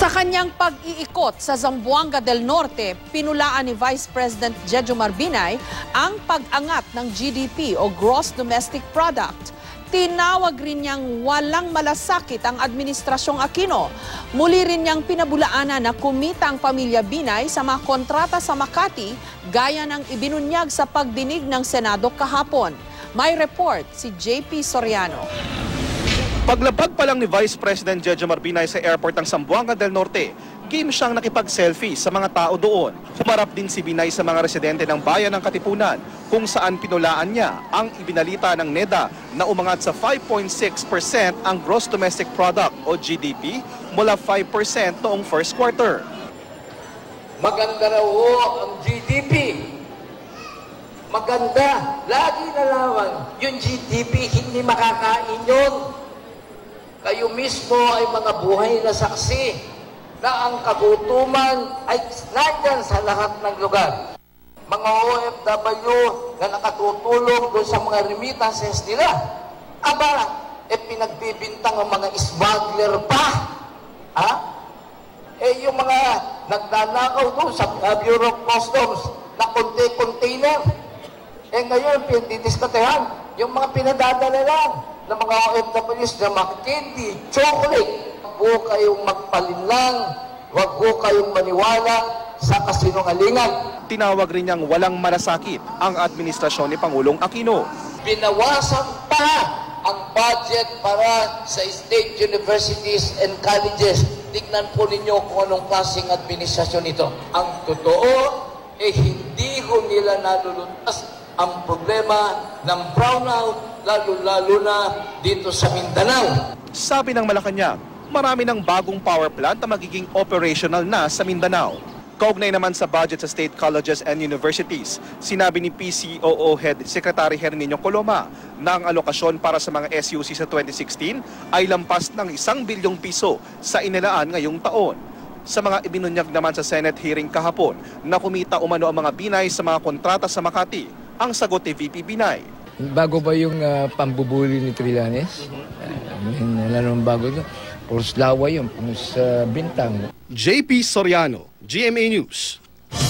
Sa kanyang pag-iikot sa Zamboanga del Norte, pinulaan ni Vice President Jejomar Binay ang pag-angat ng GDP o Gross Domestic Product. Tinawag rin niyang walang malasakit ang Administrasyong Aquino. Muli rin niyang pinabulaanan na kumita ang pamilya Binay sa mga kontrata sa Makati gaya ng ibinunyag sa pagdinig ng Senado kahapon. May report si JP Soriano. Paglabag pa lang ni Vice President Jejomar Binay sa airport ng Zamboanga del Norte, game siyang nakipag-selfie sa mga tao doon. Humarap din si Binay sa mga residente ng bayan ng Katipunan kung saan pinulaan niya ang ibinalita ng NEDA na umangat sa 5.6% ang Gross Domestic Product o GDP mula 5% noong first quarter. Maganda raw ang GDP. Maganda. Lagi na lamang yung GDP hindi makakain yun. Kayo mismo ay mga buhay na saksi na ang kagutuman ay nandyan sa lahat ng lugar. Mga OFW na nakatutulong doon sa mga remittances nila. Aba, pinagbibintang ang mga smuggler pa. Ha? Yung mga nagnanakaw doon sa Bureau of Customs na container. Ngayon, pinadidiskatehan yung mga pinadadala lang ng mga OFWs na mga candy, chocolate. Huwag po kayong magpalinlang, huwag po kayong maniwala sa kasinungalingan. Tinawag rin niyang walang malasakit ang administrasyon ni Pangulong Aquino. Binawasan pa ang budget para sa state universities and colleges. Tignan po ninyo kung anong klaseng administrasyon ito. Ang totoo, hindi ko nila nalulutas ang problema ng brownout, lalo-lalo na dito sa Mindanao. Sabi ng Malacanang, marami ng bagong power plant na magiging operational na sa Mindanao. Kaugnay naman sa budget sa state colleges and universities, sinabi ni PCOO Head Secretary Herminio Coloma na ang alokasyon para sa mga SUC sa 2016 ay lampas ng 1 bilyong piso sa inilaan ngayong taon. Sa mga ibinunyag naman sa Senate hearing kahapon na kumita umano ang mga Binay sa mga kontrata sa Makati, ang sagot ni VP Binay. Bago ba yung pambubuli ni Trillanes? Wala naman bago ito. Puros lawa yun, puros bintang. JP Soriano, GMA News.